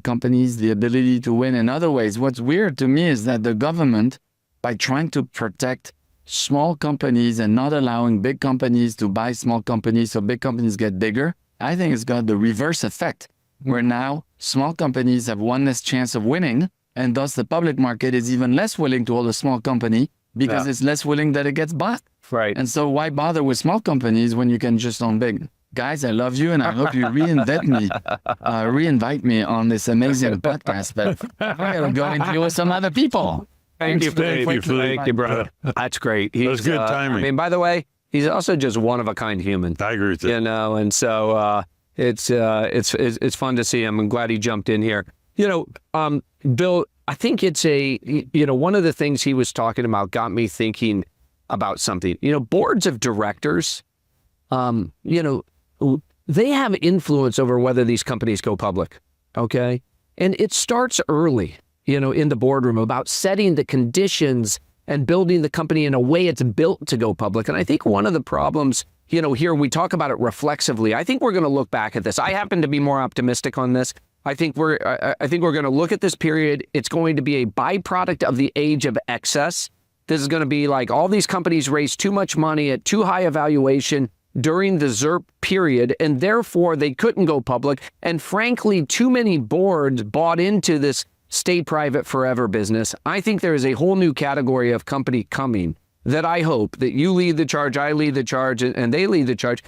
companies the ability to win in other ways? What's weird to me is that the government, by trying to protect small companies and not allowing big companies to buy small companies so big companies get bigger, I think it's got the reverse effect, where now small companies have one less chance of winning, and thus the public market is even less willing to hold a small company because it's less willing that it gets bought. Right. And so why bother with small companies when you can just own big guys, I love you, and I hope you reinvite me on this amazing podcast. But I'm going to go interview with some other people. Thank you, Phillipe. Thank you, brother. That's great. That was good timing. I mean, by the way, he's also just one of a kind human. I agree with that. You know, and so it's fun to see him. I'm glad he jumped in here. You know, Bill, I think it's one of the things he was talking about got me thinking about something. You know, boards of directors, they have influence over whether these companies go public, okay? And it starts early, in the boardroom about setting the conditions and building the company in a way it's built to go public. And I think one of the problems, here we talk about it reflexively. I think we're going to look back at this. I happen to be more optimistic on this. I think we're going to look at this period. It's going to be a byproduct of the age of excess. This is going to be like all these companies raised too much money at too high a valuation during the ZERP period, and therefore they couldn't go public. And frankly, too many boards bought into this stay private forever business. I think there is a whole new category of company coming that I hope that you lead the charge, I lead the charge, and they lead the charge.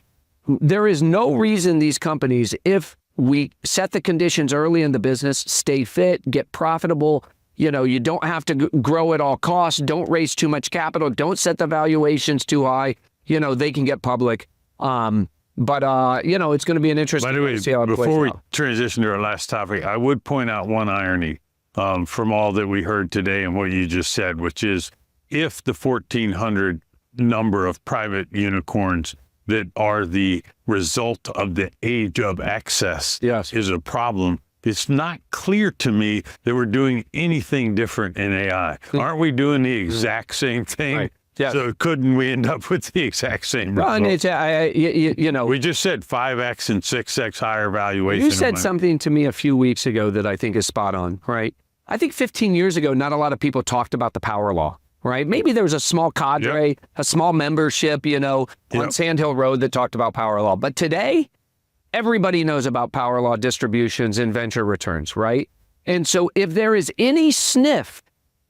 There is no reason these companies, if we set the conditions early in the business, stay fit, get profitable, you don't have to grow at all costs, don't raise too much capital, don't set the valuations too high, they can get public. But it's going to be an interesting. By the way, to see how it before plays we out. transition to our last topic, I would point out one irony from all that we heard today and what you just said, which is if the 1,400 number of private unicorns that are the result of the age of excess is a problem, it's not clear to me that we're doing anything different in AI. Aren't we doing the exact same thing? Right. Yes. So couldn't we end up with the exact same result? Well, and it's, We just said 5x and 6x higher valuation. You said something to me a few weeks ago that I think is spot on, right? I think 15 years ago, not a lot of people talked about the power law, right? Maybe there was a small cadre, a small membership, on Sand Hill Road that talked about power law. But today, everybody knows about power law distributions and venture returns, right? And so if there is any sniff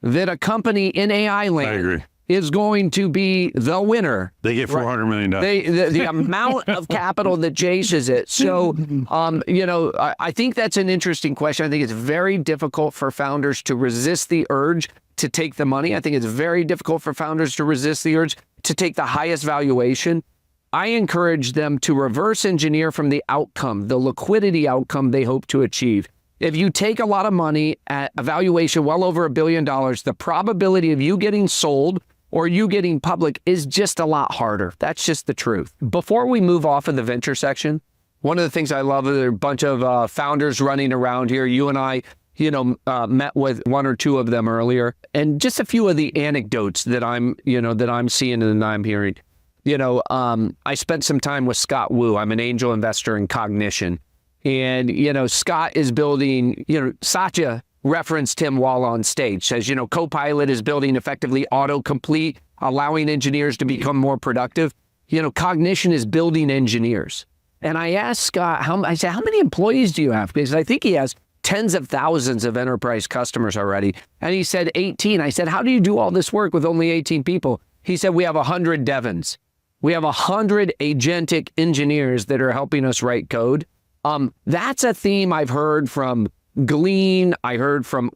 that a company in AI land is going to be the winner, they get $400 million. The amount of capital that chases it. So, I think that's an interesting question. I think it's very difficult for founders to resist the urge to take the money. I think it's very difficult for founders to resist the urge to take the highest valuation. I encourage them to reverse engineer from the outcome, the liquidity outcome they hope to achieve. If you take a lot of money at a valuation well over $1 billion, the probability of you getting sold or you getting public is just a lot harder. That's just the truth. Before we move off of the venture section, one of the things I love is there are a bunch of founders running around here. You and I, met with one or two of them earlier, and just a few of the anecdotes that I'm seeing and that I'm hearing. I spent some time with Scott Wu. I'm an angel investor in Cognition. And, Scott is building, Satya referenced him while on stage, says, Copilot is building effectively autocomplete, allowing engineers to become more productive. Cognition is building engineers. And I asked Scott, I said, how many employees do you have? Because I think he has tens of thousands of enterprise customers already. And he said 18. I said, how do you do all this work with only 18 people? He said, we have 100 Devons. We have 100 agentic engineers that are helping us write code. That's a theme I've heard from Glean, I heard from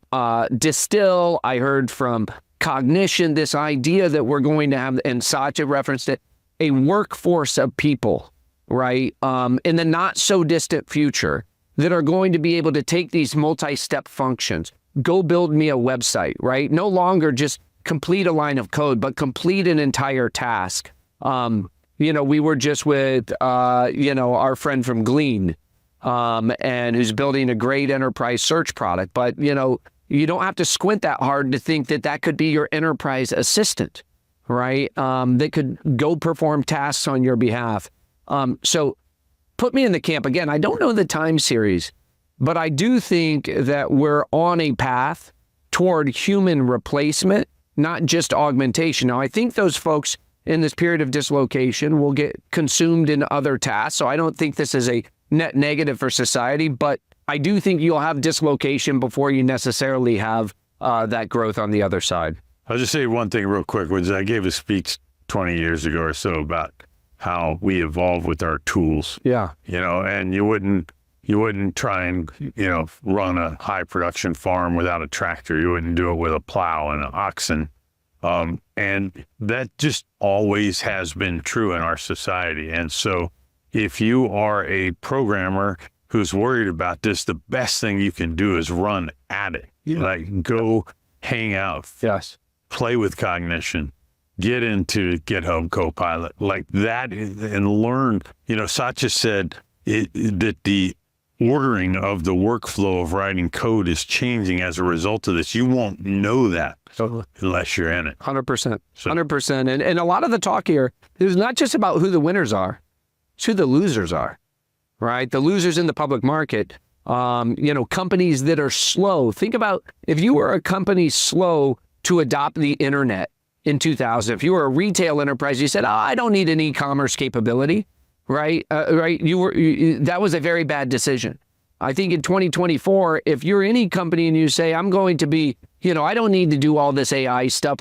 Distill, I heard from Cognition, this idea that we're going to have, and Satya referenced it, a workforce of people, right, in the not so distant future that are going to be able to take these multi-step functions, go build me a website, right? No longer just complete a line of code, but complete an entire task. We were just with, our friend from Glean, and who's building a great enterprise search product. But, you don't have to squint that hard to think that that could be your enterprise assistant, right? That could go perform tasks on your behalf. So put me in the camp. Again, I don't know the time series, but I do think that we're on a path toward human replacement, not just augmentation. Now, I think those folks in this period of dislocation will get consumed in other tasks. So I don't think this is a net negative for society, but I do think you'll have dislocation before you necessarily have that growth on the other side. I'll just say one thing real quick, which I gave a speech 20 years ago or so about how we evolve with our tools. Yeah. And you wouldn't try and, run a high production farm without a tractor. You wouldn't do it with a plow and an oxen. And that just always has been true in our society. And so if you are a programmer who's worried about this, the best thing you can do is run at it. Like go hang out, Yes. play with cognition, get into GitHub Copilot like that and learn. Satya said that the ordering of the workflow of writing code is changing as a result of this. You won't know that unless you're in it. 100%. 100%. And a lot of the talk here is not just about who the winners are, it's who the losers are, right? The losers in the public market, companies that are slow. Think about if you were a company slow to adopt the internet in 2000, if you were a retail enterprise, you said, I don't need an e-commerce capability. Right. That was a very bad decision. I think in 2024, if you're any company and you say, I'm going to be, I don't need to do all this AI stuff.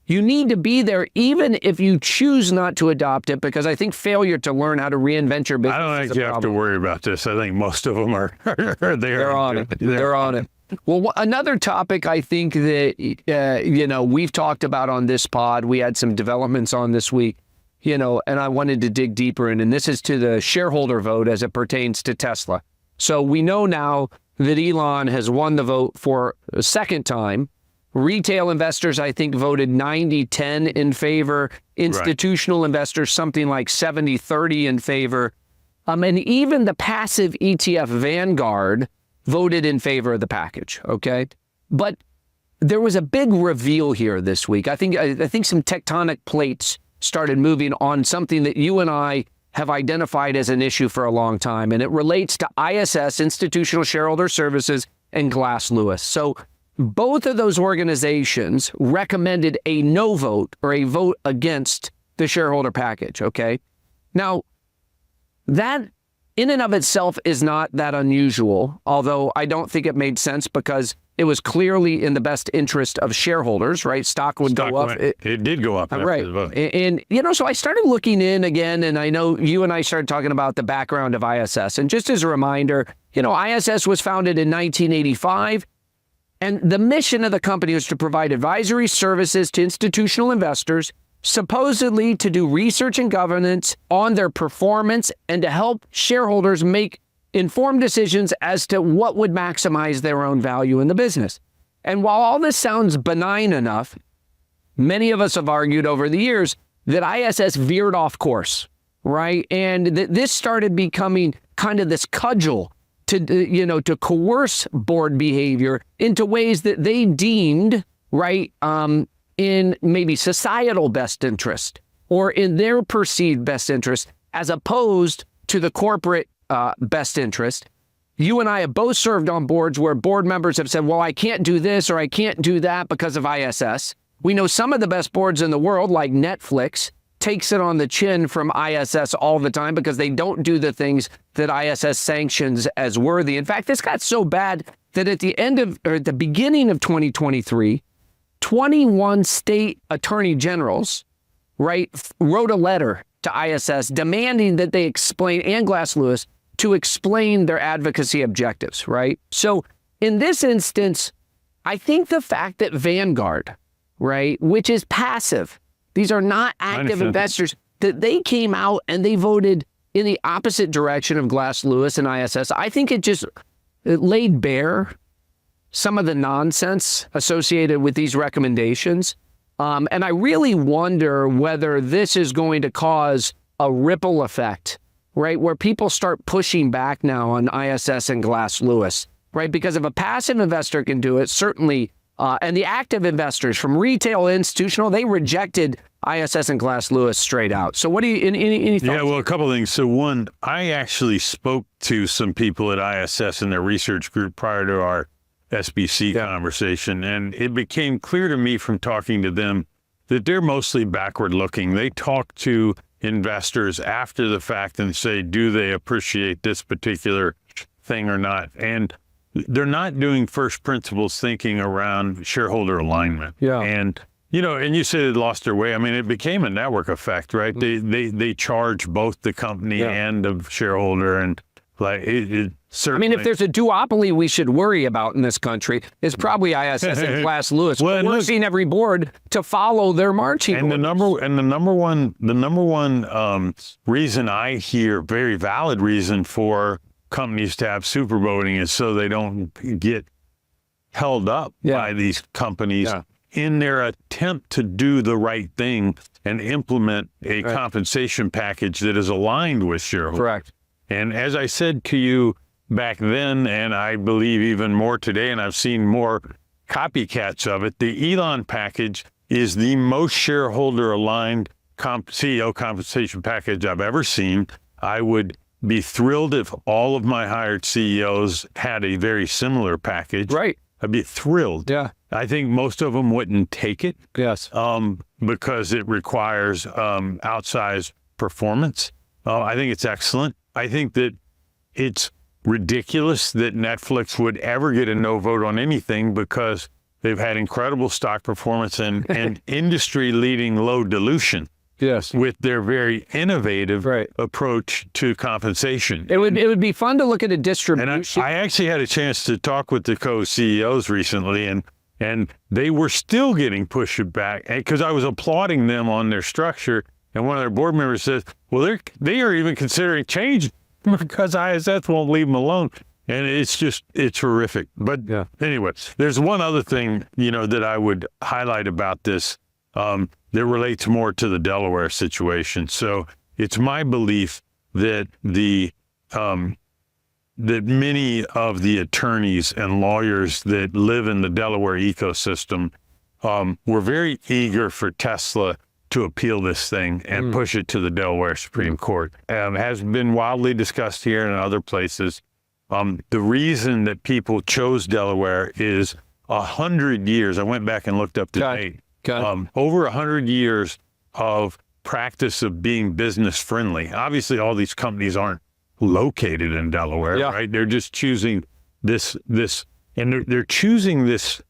You need to be there, even if you choose not to adopt it, because I think failure to learn how to reinvent your business. I don't think you have to worry about this. I think most of them are there. They're on it. They're on it. Well, another topic I think that, we've talked about on this pod, we had some developments on this week. And I wanted to dig deeper in, and this is to the shareholder vote as it pertains to Tesla. So we know now that Elon has won the vote for a second time. Retail investors, I think, voted 90-10 in favor. Institutional investors, something like 70-30 in favor. And even the passive ETF Vanguard voted in favor of the package, okay? But there was a big reveal here this week. I think some tectonic plates started moving on something that you and I have identified as an issue for a long time, and it relates to ISS, Institutional Shareholder Services, and Glass Lewis. So both of those organizations recommended a no vote or a vote against the shareholder package, okay? Now, that in and of itself is not that unusual, although I don't think it made sense because it was clearly in the best interest of shareholders, right? Stock would go up. It did go up. Right. The vote. And, so I started looking in again, and I know you and I started talking about the background of ISS. And just as a reminder, ISS was founded in 1985, and the mission of the company was to provide advisory services to institutional investors, supposedly to do research and governance on their performance and to help shareholders make informed decisions as to what would maximize their own value in the business. And while all this sounds benign enough, many of us have argued over the years that ISS veered off course, right? And this started becoming kind of this cudgel to coerce board behavior into ways that they deemed, right, in maybe societal best interest or in their perceived best interest, as opposed to the corporate best interest. You and I have both served on boards where board members have said, well, I can't do this or I can't do that because of ISS. We know some of the best boards in the world, like Netflix, takes it on the chin from ISS all the time because they don't do the things that ISS sanctions as worthy. In fact, this got so bad that at the beginning of 2023, 21 state attorney generals, right, wrote a letter to ISS demanding that they explain, and Glass Lewis, to explain their advocacy objectives, right? So in this instance, I think the fact that Vanguard, right, which is passive, these are not active investors, that they came out and they voted in the opposite direction of Glass Lewis and ISS, I think it laid bare some of the nonsense associated with these recommendations. And I really wonder whether this is going to cause a ripple effect, right, where people start pushing back now on ISS and Glass Lewis, right? Because if a passive investor can do it, certainly, and the active investors from retail, institutional, they rejected ISS and Glass Lewis straight out. So what do you, any thoughts? Yeah, well, a couple of things. So one, I actually spoke to some people at ISS in their research group prior to our SBC conversation, and it became clear to me from talking to them that they're mostly backward looking. They talk to investors after the fact and say, do they appreciate this particular thing or not? And they're not doing first principles thinking around shareholder alignment. Yeah. And You know, and you said it lost their way. I mean, it became a network effect, right? They charge both the company and the shareholder, and like it certainly. I mean, if there's a duopoly we should worry about in this country, it's probably ISS and Glass Lewis. Well, we're seeing every board to follow their marching and orders. the number one reason I hear, very valid reason for companies to have super voting, is so they don't get held up by these companies in their attempt to do the right thing and implement a compensation package that is aligned with shareholders. Correct. And as I said to you back then, and I believe even more today, and I've seen more copycats of it, the Elon package is the most shareholder-aligned CEO compensation package I've ever seen. I would be thrilled if all of my hired CEOs had a very similar package. Right. I'd be thrilled. Yeah. I think most of them wouldn't take it. Yes. Because it requires outsized performance. I think it's excellent. I think that it's ridiculous that Netflix would ever get a no vote on anything, because they've had incredible stock performance and industry-leading low dilution. Yes. With their very innovative approach to compensation. It would be fun to look at a distribution. And I actually had a chance to talk with the co-CEOs recently, and they were still getting pushed back, because I was applauding them on their structure. And one of their board members says, well, they are even considering change because ISS won't leave them alone. And it's horrific. But anyway, there's one other thing, that I would highlight about this that relates more to the Delaware situation. So it's my belief that that many of the attorneys and lawyers that live in the Delaware ecosystem were very eager for Tesla to appeal this thing and push it to the Delaware Supreme Court. Has been wildly discussed here and other places. The reason that people chose Delaware is 100 years. I went back and looked up the date. Over 100 years of practice of being business friendly. Obviously, all these companies aren't located in Delaware, right? They're just choosing this, and they're choosing this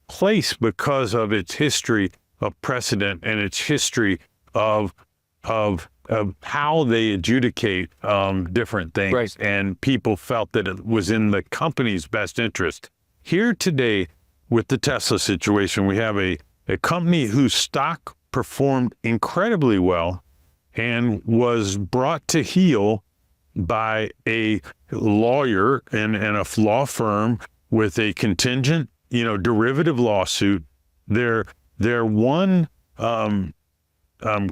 place because of its history of precedent and its history of how they adjudicate different things. Right. And people felt that it was in the company's best interest. Here today, with the Tesla situation, we have a company whose stock performed incredibly well and was brought to heel by a lawyer and a law firm with a contingent, derivative lawsuit. Their one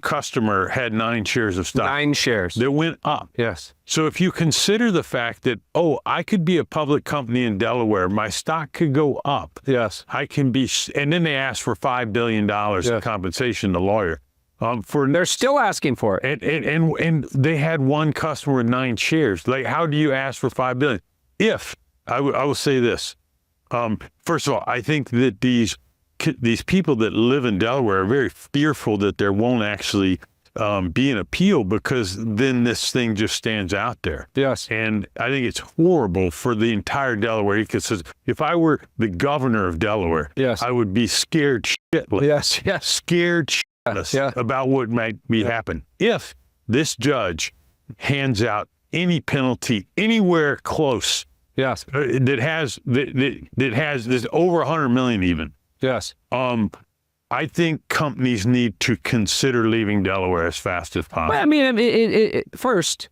customer had 9 shares of stock. 9 shares. That went up. Yes. So if you consider the fact that, I could be a public company in Delaware, my stock could go up. Yes. I can be, and then they asked for $5 billion in compensation to the lawyer. They're still asking for it. And they had one customer with 9 shares. Like, how do you ask for $5 billion? If, I will say this, first of all, I think that these people that live in Delaware are very fearful that there won't actually be an appeal, because then this thing just stands out there. Yes. And I think it's horrible for the entire Delaware ecosystem. If I were the governor of Delaware, I would be scared shitless. Scared shitless about what might be happen. If this judge hands out any penalty anywhere close, that has this over 100 million even. Yes. I think companies need to consider leaving Delaware as fast as possible. Well, I mean, first,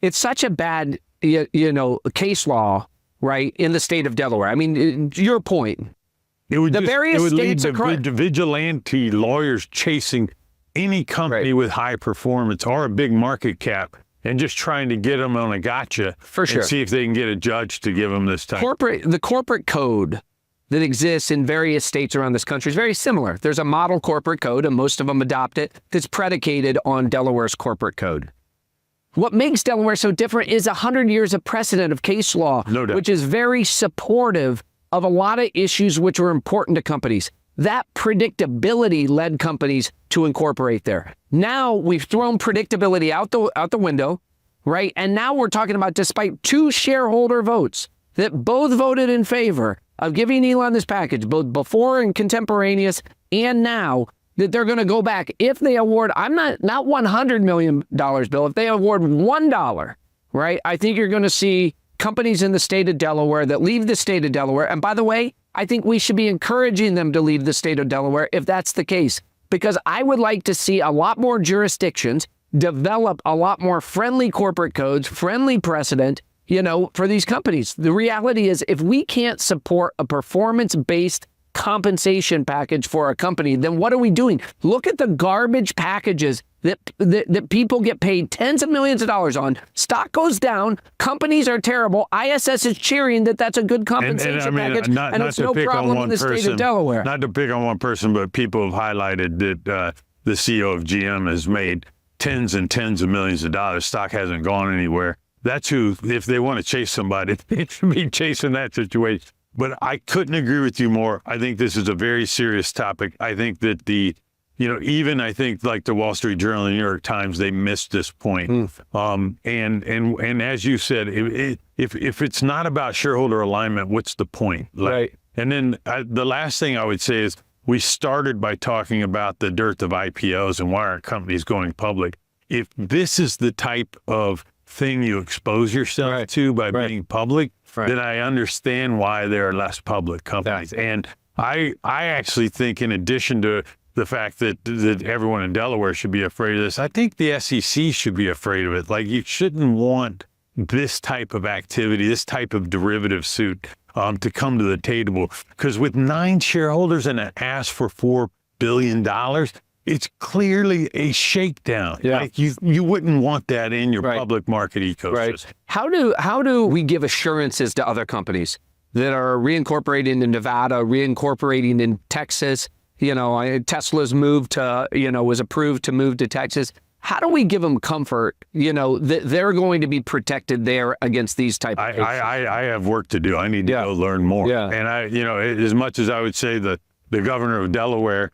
it's such a bad, case law, right, in the state of Delaware. I mean, your point. It would lead to vigilante lawyers chasing any company with high performance or a big market cap and just trying to get them on a gotcha. For sure. And see if they can get a judge to give them this type. The corporate code that exists in various states around this country is very similar. There's a model corporate code, and most of them adopt it, that's predicated on Delaware's corporate code. What makes Delaware so different is 100 years of precedent of case law, which is very supportive of a lot of issues which are important to companies. That predictability led companies to incorporate there. Now we've thrown predictability out the window, right? And now we're talking about, despite 2 shareholder votes that both voted in favor of giving Elon this package, both before and contemporaneous, and now that they're going to go back. If they award, I'm not $100 million, Bill, if they award $1, right, I think you're going to see companies in the state of Delaware that leave the state of Delaware. And by the way, I think we should be encouraging them to leave the state of Delaware if that's the case, because I would like to see a lot more jurisdictions develop a lot more friendly corporate codes, friendly precedent, for these companies. The reality is, if we can't support a performance-based compensation package for a company, then what are we doing? Look at the garbage packages that people get paid tens of millions of dollars on. Stock goes down. Companies are terrible. ISS is cheering that that's a good compensation package, and it's no problem in the state of Delaware. Not to pick on one person, but people have highlighted that the CEO of GM has made tens and tens of millions of dollars. Stock hasn't gone anywhere. That's who, if they want to chase somebody, they should be chasing that situation. But I couldn't agree with you more. I think this is a very serious topic. I think that even I think like the Wall Street Journal and the New York Times, they missed this point. And as you said, if it's not about shareholder alignment, what's the point? Right. And then the last thing I would say is we started by talking about the dearth of IPOs and why aren't companies going public. If this is the type of thing you expose yourself to by being public, then I understand why there are less public companies. Yeah. And I actually think, in addition to the fact that everyone in Delaware should be afraid of this, I think the SEC should be afraid of it. Like, you shouldn't want this type of activity, this type of derivative suit to come to the table. Because with 9 shareholders and an ask for $4 billion, it's clearly a shakedown. Yeah. Like, you wouldn't want that in your public market ecosystem. Right. How do we give assurances to other companies that are reincorporating in Nevada, reincorporating in Texas? Tesla's moved to, was approved to move to Texas. How do we give them comfort, that they're going to be protected there against these type of cases? I have work to do. I need to go learn more. Yeah. And as much as I would say that the governor of Delaware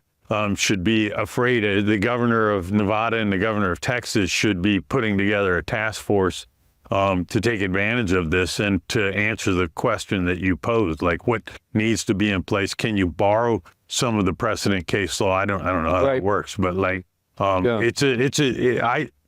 should be afraid, the governor of Nevada and the governor of Texas should be putting together a task force to take advantage of this and to answer the question that you posed, like what needs to be in place. Can you borrow some of the precedent case law? I don't know how that works, but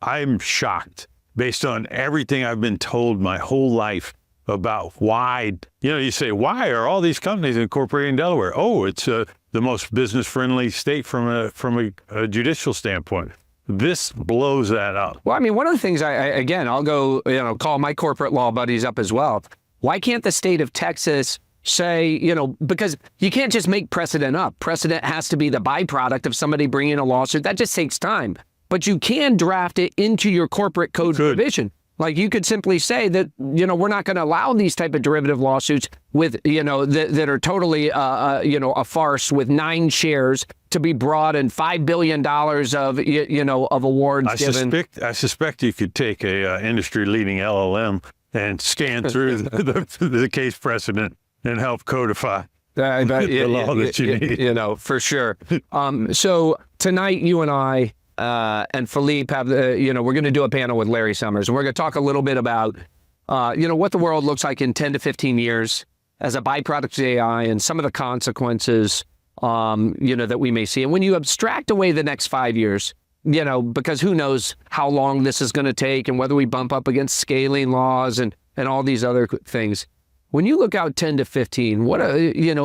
I'm shocked based on everything I've been told my whole life about why, you say, why are all these companies incorporating in Delaware? Oh, it's the most business-friendly state from a judicial standpoint. This blows that up. Well, I mean, one of the things I'll go, call my corporate law buddies up as well. Why can't the state of Texas say, because you can't just make precedent up. Precedent has to be the byproduct of somebody bringing a lawsuit. That just takes time. But you can draft it into your corporate code provision. Like, you could simply say that, we're not going to allow these type of derivative lawsuits with, that are totally, a farce with 9 shares to be brought and $5 billion of awards given. I suspect you could take a industry-leading LLM and scan through the case precedent and help codify the law that you need. For sure. So tonight, you and I and Phillipe have, we're going to do a panel with Larry Summers, and we're going to talk a little bit about, what the world looks like in 10 to 15 years as a byproduct of AI and some of the consequences, that we may see. And when you abstract away the next 5 years, because who knows how long this is going to take and whether we bump up against scaling laws and all these other things. When you look out 10 to 15, what are,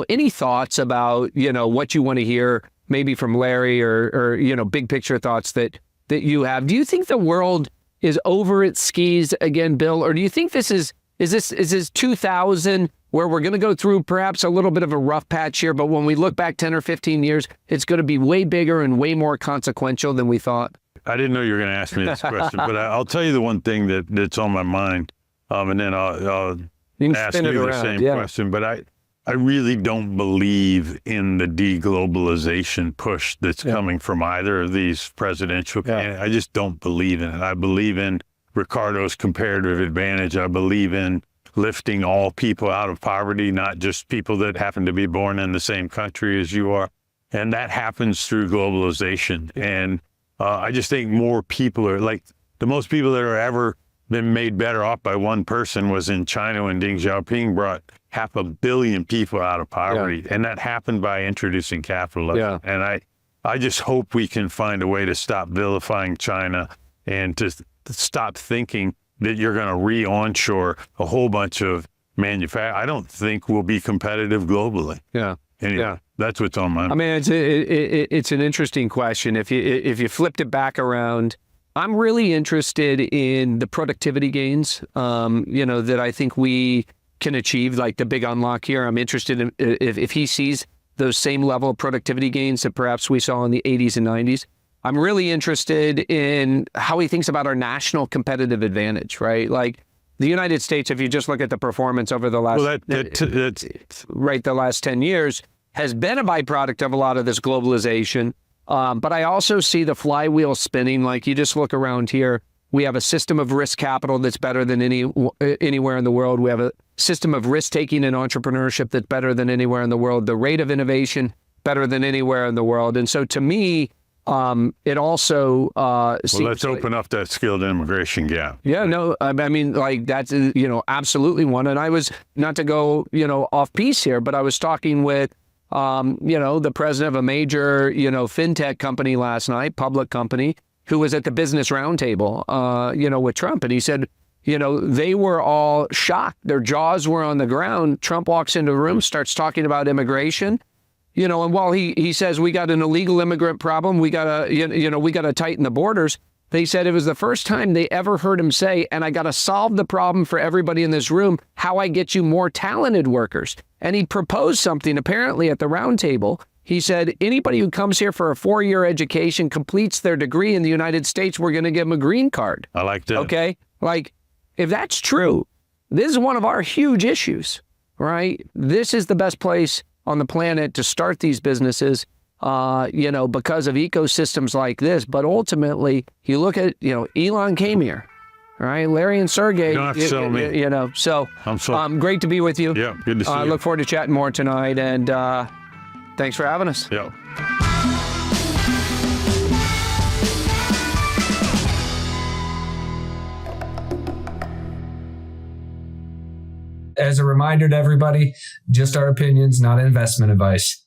any thoughts about, what you want to hear maybe from Larry or big picture thoughts that you have? Do you think the world is over its skis again, Bill? Or do you think this is this 2000 where we're going to go through perhaps a little bit of a rough patch here, but when we look back 10 or 15 years, it's going to be way bigger and way more consequential than we thought? I didn't know you were going to ask me this question, but I'll tell you the one thing that's on my mind, and then I'll ask you the same question. But I really don't believe in the deglobalization push that's coming from either of these presidential candidates. I just don't believe in it. I believe in Ricardo's comparative advantage. I believe in lifting all people out of poverty, not just people that happen to be born in the same country as you are. And that happens through globalization. And I just think more people are, like, the most people that are ever been made better off by one person was in China when Deng Xiaoping brought 500 million people out of poverty. And that happened by introducing capitalism. And I just hope we can find a way to stop vilifying China and to stop thinking that you're going to re-onshore a whole bunch of manufacturing. I don't think we'll be competitive globally. Anyway, that's what's on my mind. I mean, it's an interesting question. If you flipped it back around, I'm really interested in the productivity gains, that I think we can achieve, like the big unlock here. I'm interested in if he sees those same level of productivity gains that perhaps we saw in the 80s and 90s. I'm really interested in how he thinks about our national competitive advantage, right? Like the United States, if you just look at the performance over the last, the last 10 years, has been a byproduct of a lot of this globalization. But I also see the flywheel spinning. Like you just look around here, we have a system of risk capital that's better than anywhere in the world. We have a system of risk-taking and entrepreneurship that's better than anywhere in the world. The rate of innovation, better than anywhere in the world. And so to me, it also seems let's open up that skilled immigration gap. Yeah, no, I mean, like that's, absolutely one. And I was, not to go, off piece here, but I was talking with, the president of a major, fintech company last night, public company, who was at the business roundtable, with Trump. And he said, they were all shocked. Their jaws were on the ground. Trump walks into the room, starts talking about immigration. And while he says we got an illegal immigrant problem, we gotta tighten the borders. They said it was the first time they ever heard him say, and I gotta solve the problem for everybody in this room, how I get you more talented workers. And he proposed something apparently at the roundtable. He said, anybody who comes here for a 4-year education, completes their degree in the United States, we're gonna give them a green card. I like that. Okay, like if that's true, this is one of our huge issues, right? This is the best place on the planet to start these businesses, because of ecosystems like this. But ultimately, you look at, Elon came here, right? Larry and Sergey, You don't have to sell me. So great to be with you. Yeah, good to see you. I look forward to chatting more tonight, and thanks for having us. Yeah. As a reminder to everybody, just our opinions, not investment advice.